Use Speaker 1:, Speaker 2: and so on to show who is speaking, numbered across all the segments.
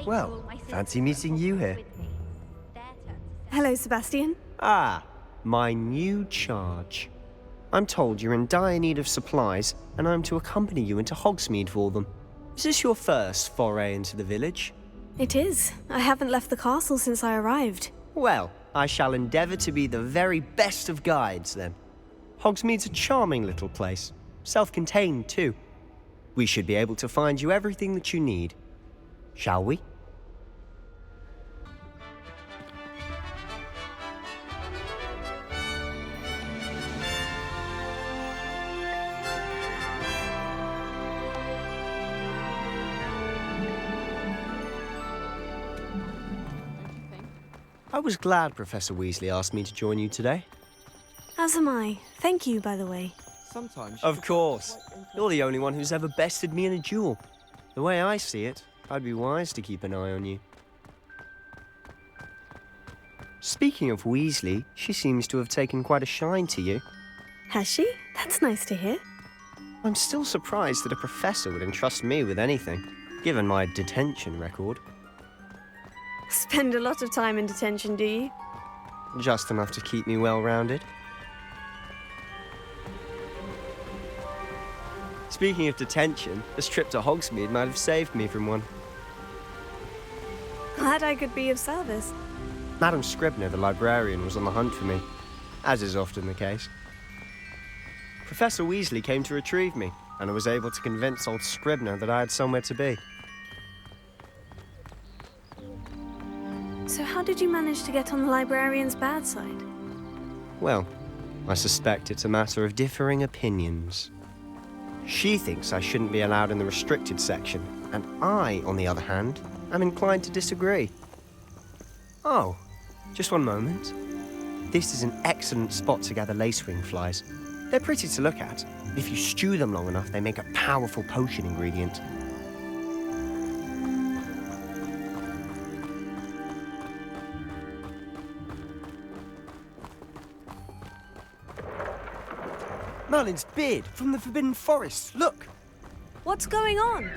Speaker 1: Well, fancy meeting you here.
Speaker 2: Hello, Sebastian.
Speaker 1: Ah, my new charge. I'm told you're in dire need of supplies, and I'm to accompany you into Hogsmeade for them. Is this your first foray into the village?
Speaker 2: It is. I haven't left the castle since I arrived.
Speaker 1: Well, I shall endeavour to be the very best of guides, then. Hogsmeade's a charming little place. Self-contained, too. We should be able to find you everything that you need. Shall we? I was glad Professor Weasley asked me to join you today.
Speaker 2: As am I. Thank you, by the way.
Speaker 1: Of course. You're the only one who's ever bested me in a duel. The way I see it, I'd be wise to keep an eye on you. Speaking of Weasley, she seems to have taken quite a shine to you.
Speaker 2: Has she? That's nice to hear.
Speaker 1: I'm still surprised that a professor would entrust me with anything, given my detention record.
Speaker 2: Spend a lot of time in detention, do you?
Speaker 1: Just enough to keep me well-rounded. Speaking of detention, this trip to Hogsmeade might have saved me from one.
Speaker 2: Glad I could be of service.
Speaker 1: Madam Scribner, the librarian, was on the hunt for me, as is often the case. Professor Weasley came to retrieve me, and I was able to convince old Scribner that I had somewhere to be.
Speaker 2: So how did you manage to get on the librarian's bad side?
Speaker 1: Well, I suspect it's a matter of differing opinions. She thinks I shouldn't be allowed in the restricted section, and I, on the other hand, am inclined to disagree. Oh, just one moment. This is an excellent spot to gather lacewing flies. They're pretty to look at. If you stew them long enough, they make a powerful potion ingredient. Merlin's beard from the Forbidden Forest. Look!
Speaker 2: What's going on?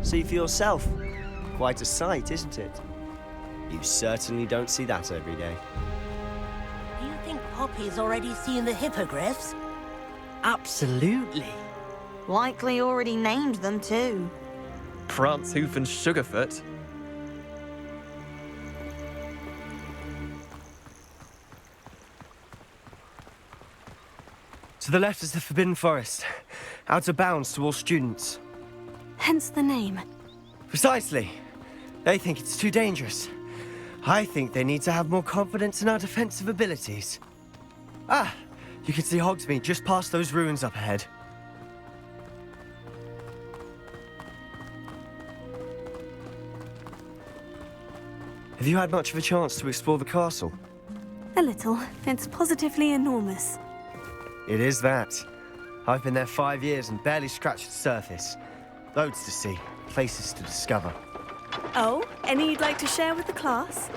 Speaker 1: See for yourself. Quite a sight, isn't it? You certainly don't see that every day.
Speaker 3: Do you think Poppy's already seen the hippogriffs?
Speaker 4: Absolutely.
Speaker 5: Likely already named them too.
Speaker 4: Prance, Hoof and Sugarfoot.
Speaker 1: To the left is the Forbidden Forest. Out of bounds to all students.
Speaker 2: Hence the name.
Speaker 1: Precisely. They think it's too dangerous. I think they need to have more confidence in our defensive abilities. Ah, you can see Hogsmeade just past those ruins up ahead. Have you had much of a chance to explore the castle?
Speaker 2: A little. It's positively enormous.
Speaker 1: It is that. I've been there 5 years and barely scratched the surface. Loads to see, places to discover.
Speaker 2: Oh, any you'd like to share with the class?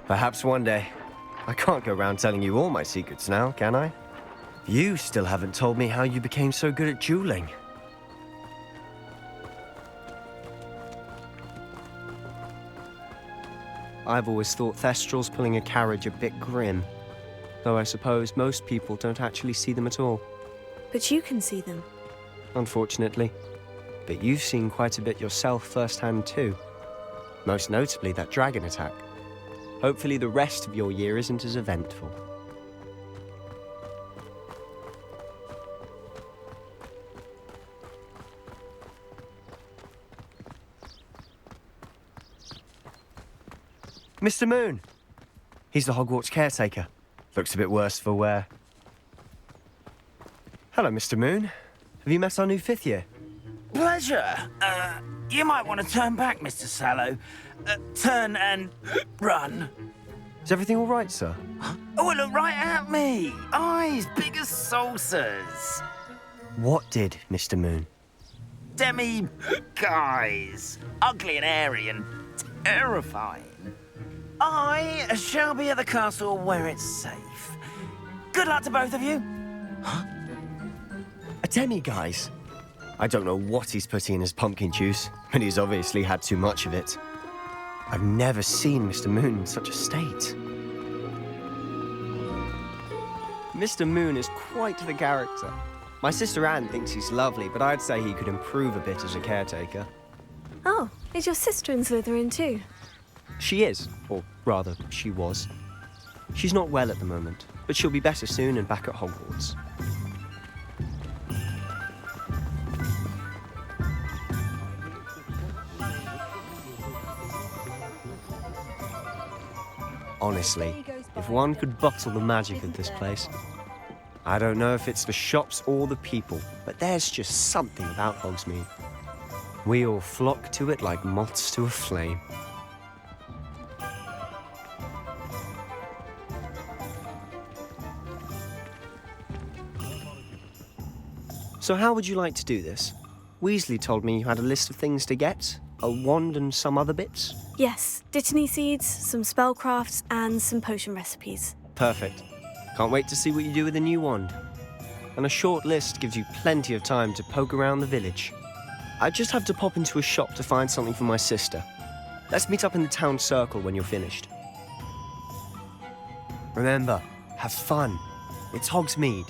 Speaker 1: Perhaps one day. I can't go around telling you all my secrets now, can I? You still haven't told me how you became so good at dueling. I've always thought Thestrals pulling a carriage a bit grim. Though I suppose most people don't actually see them at all.
Speaker 2: But you can see them.
Speaker 1: Unfortunately. But you've seen quite a bit yourself firsthand too. Most notably that dragon attack. Hopefully the rest of your year isn't as eventful. Mr. Moon! He's the Hogwarts caretaker. Looks a bit worse for wear. Hello, Mr. Moon. Have you met our new 5th year?
Speaker 6: Pleasure. You might want to turn back, Mr. Sallow. Turn and run.
Speaker 1: Is everything all right, sir?
Speaker 6: Oh, look right at me. Eyes big as saucers.
Speaker 1: What did, Mr. Moon?
Speaker 6: Demi-guys. Ugly and airy and terrifying. I shall be at the castle where it's safe. Good luck to both of you.
Speaker 1: A demi-guise? I don't know what he's putting in his pumpkin juice, but he's obviously had too much of it. I've never seen Mr. Moon in such a state. Mr. Moon is quite the character. My sister Anne thinks he's lovely, but I'd say he could improve a bit as a caretaker.
Speaker 2: Oh, is your sister in Slytherin too?
Speaker 1: She is, or rather, she was. She's not well at the moment, but she'll be better soon and back at Hogwarts. Honestly, if one could bottle the magic of this place. I don't know if it's the shops or the people, but there's just something about Hogsmeade. We all flock to it like moths to a flame. So how would you like to do this? Weasley told me you had a list of things to get, a wand and some other bits.
Speaker 2: Yes, Dittany seeds, some spellcrafts, and some potion recipes.
Speaker 1: Perfect. Can't wait to see what you do with the new wand. And a short list gives you plenty of time to poke around the village. I just have to pop into a shop to find something for my sister. Let's meet up in the town circle when you're finished. Remember, have fun. It's Hogsmeade.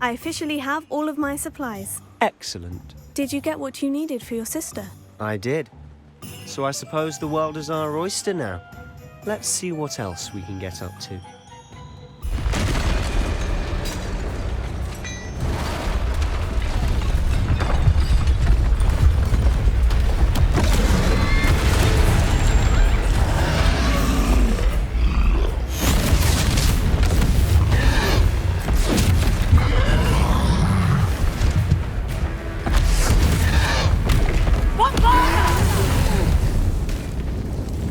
Speaker 2: I officially have all of my supplies.
Speaker 1: Excellent.
Speaker 2: Did you get what you needed for your sister?
Speaker 1: I did. So I suppose the world is our oyster now. Let's see what else we can get up to.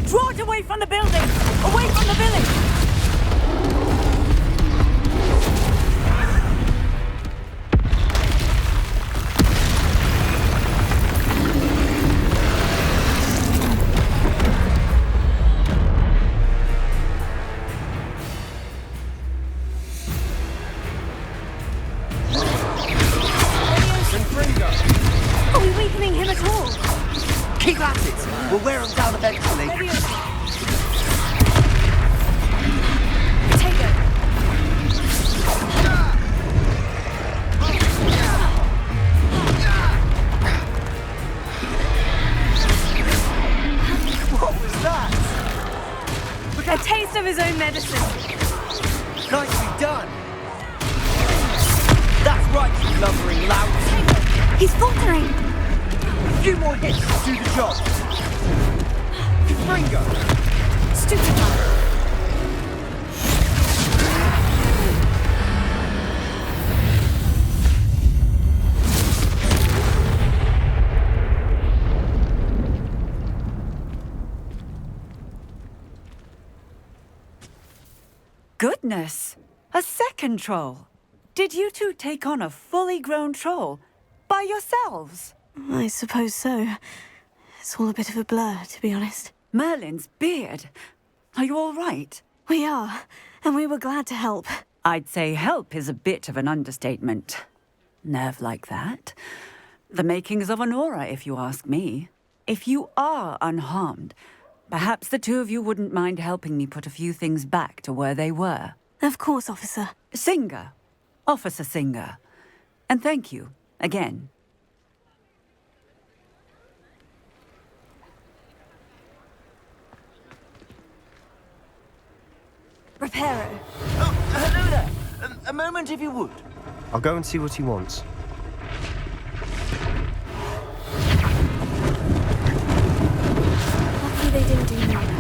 Speaker 3: Draw it away from the building! Away from the village!
Speaker 2: Are we weakening him at all?
Speaker 6: Keep at it! We'll wear him down eventually.
Speaker 2: Potato.
Speaker 6: What was that?
Speaker 2: A taste of his own medicine.
Speaker 6: Nicely done! That's right, you lumbering lout!
Speaker 2: He's faltering.
Speaker 6: A few more hits to do the job! Fringo!
Speaker 2: Stupid one.
Speaker 7: Goodness! A second troll! Did you two take on a fully grown troll by yourselves?
Speaker 2: I suppose so. It's all a bit of a blur, to be honest.
Speaker 7: Merlin's beard. Are you all right?
Speaker 2: We are, and we were glad to help.
Speaker 7: I'd say help is a bit of an understatement. Nerve like that. The makings of an aura, if you ask me. If you are unharmed, perhaps the two of you wouldn't mind helping me put a few things back to where they were.
Speaker 2: Of course, officer.
Speaker 7: Singer. Officer Singer. And thank you, again.
Speaker 2: Reparo.
Speaker 6: Oh, hello there! A moment if you would.
Speaker 1: I'll go and see what he wants.
Speaker 2: Lucky they didn't do any damage.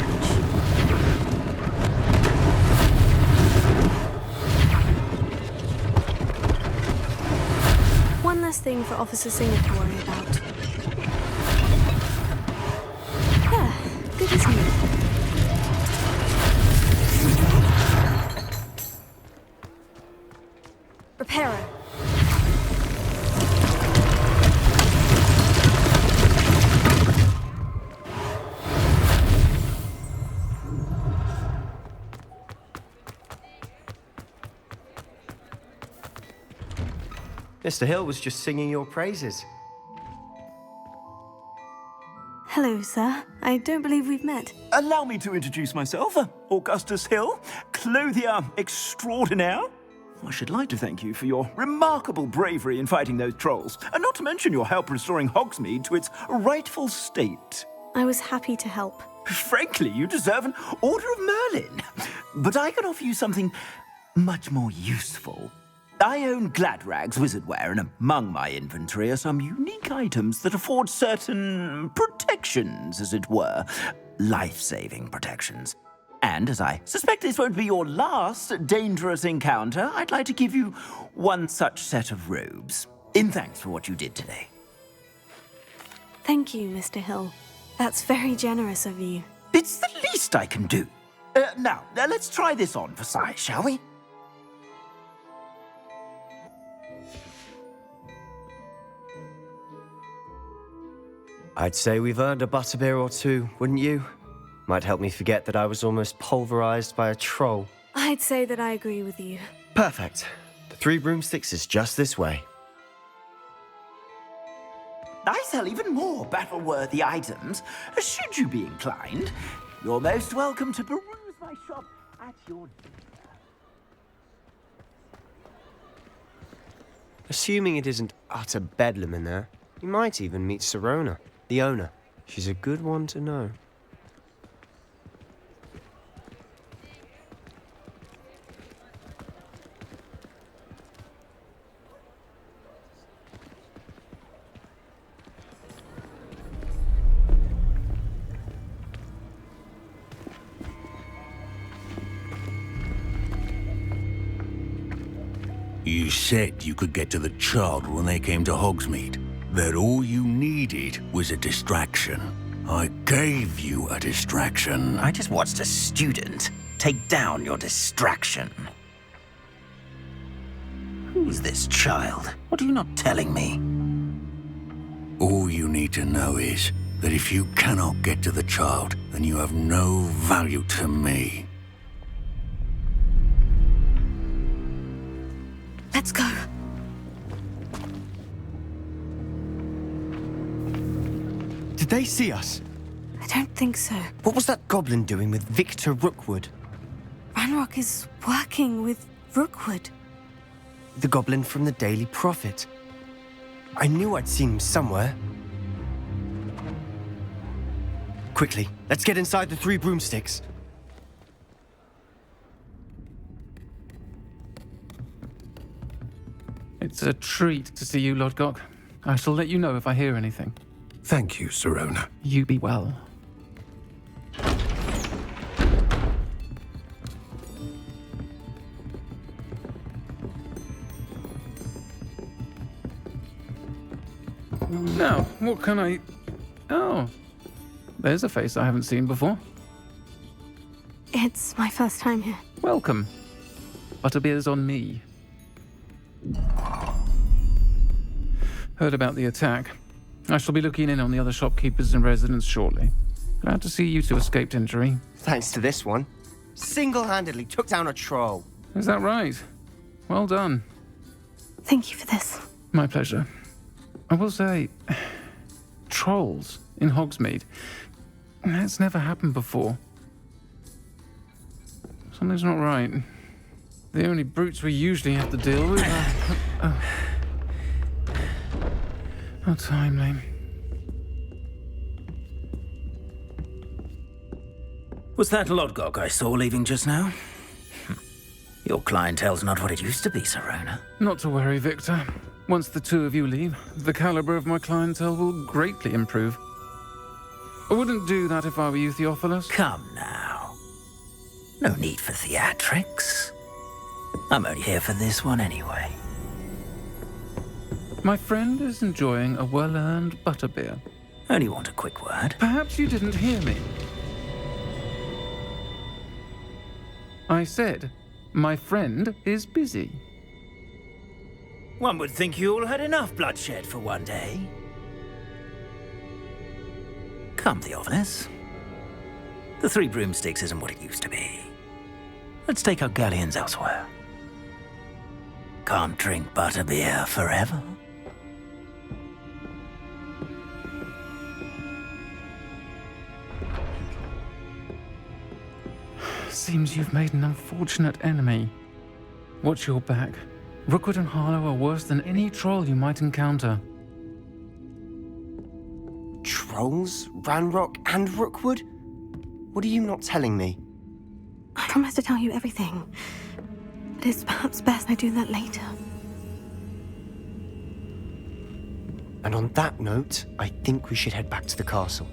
Speaker 2: One less thing for Officer Singer to worry about. Yeah, good as new. Reparo.
Speaker 1: Mr. Hill was just singing your praises.
Speaker 2: Hello, sir. I don't believe we've met.
Speaker 6: Allow me to introduce myself, Augustus Hill, clothier extraordinaire. I should like to thank you for your remarkable bravery in fighting those trolls, and not to mention your help restoring Hogsmeade to its rightful state.
Speaker 2: I was happy to help.
Speaker 6: Frankly, you deserve an Order of Merlin. But I can offer you something much more useful. I own Gladrag's wizardware, and among my inventory are some unique items that afford certain protections, as it were. Life-saving protections. And as I suspect this won't be your last dangerous encounter, I'd like to give you one such set of robes, in thanks for what you did today.
Speaker 2: Thank you, Mr. Hill. That's very generous of you.
Speaker 6: It's the least I can do. Now, let's try this on for size, shall we?
Speaker 1: I'd say we've earned a butterbeer or two, wouldn't you? Might help me forget that I was almost pulverized by a troll.
Speaker 2: I'd say that I agree with you.
Speaker 1: Perfect. The 3 broomsticks is just this way.
Speaker 6: I sell even more battle-worthy items, should you be inclined. You're most welcome to peruse my shop at your leisure.
Speaker 1: Assuming it isn't utter bedlam in there, you might even meet Sirona, the owner. She's a good one to know.
Speaker 8: You said you could get to the child when they came to Hogsmeade. That all you needed was a distraction. I gave you a distraction.
Speaker 6: I just watched a student take down your distraction. Who's this child? What are you not telling me?
Speaker 8: All you need to know is that if you cannot get to the child, then you have no value to me.
Speaker 2: Let's go.
Speaker 1: Did they see us?
Speaker 2: I don't think so.
Speaker 1: What was that goblin doing with Victor Rookwood?
Speaker 2: Ranrock is working with Rookwood.
Speaker 1: The goblin from the Daily Prophet. I knew I'd seen him somewhere. Quickly, let's get inside the 3 broomsticks.
Speaker 9: It's a treat to see you, Lodgok. I shall let you know if I hear anything.
Speaker 8: Thank you, Sirona.
Speaker 9: You be well. Now, what can I... Oh, there's a face I haven't seen before.
Speaker 2: It's my first time here.
Speaker 9: Welcome. Butterbeer's on me. Heard about the attack. I shall be looking in on the other shopkeepers and residents shortly. Glad to see you two escaped injury.
Speaker 1: Thanks to this one. Single-handedly took down a troll.
Speaker 9: Is that right? Well done.
Speaker 2: Thank you for this.
Speaker 9: My pleasure. I will say, trolls in Hogsmeade. That's never happened before. Something's not right. The only brutes we usually have to deal with are... How timely.
Speaker 6: Was that Lodgok I saw leaving just now? Your clientele's not what it used to be, Sirona.
Speaker 9: Not to worry, Victor. Once the 2 of you leave, the caliber of my clientele will greatly improve. I wouldn't do that if I were you, Theophilus.
Speaker 6: Come now. No need for theatrics. I'm only here for this one anyway.
Speaker 9: My friend is enjoying a well-earned butterbeer.
Speaker 6: Only want a quick word.
Speaker 9: Perhaps you didn't hear me. I said, my friend is busy.
Speaker 6: One would think you all had enough bloodshed for one day. Come, Theophilus. The 3 broomsticks isn't what it used to be. Let's take our galleons elsewhere. can't drink butterbeer forever.
Speaker 9: Seems you've made an unfortunate enemy. Watch your back. Rookwood and Harlow are worse than any troll you might encounter.
Speaker 1: Trolls? Ranrock and Rookwood? What are you not telling me?
Speaker 2: I promise to tell you everything. But it's perhaps best I do that later.
Speaker 1: And on that note, I think we should head back to the castle.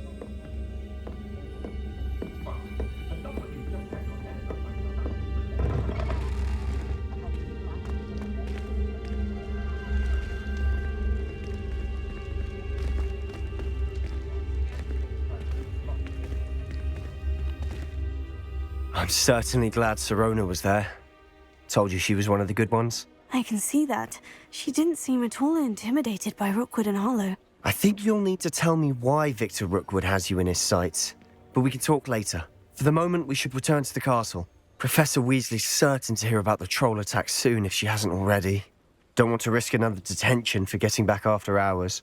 Speaker 1: I'm certainly glad Sirona was there. Told you she was one of the good ones.
Speaker 2: I can see that. She didn't seem at all intimidated by Rookwood and Harlow.
Speaker 1: I think you'll need to tell me why Victor Rookwood has you in his sights. But we can talk later. For the moment, we should return to the castle. Professor Weasley's certain to hear about the troll attack soon if she hasn't already. Don't want to risk another detention for getting back after hours.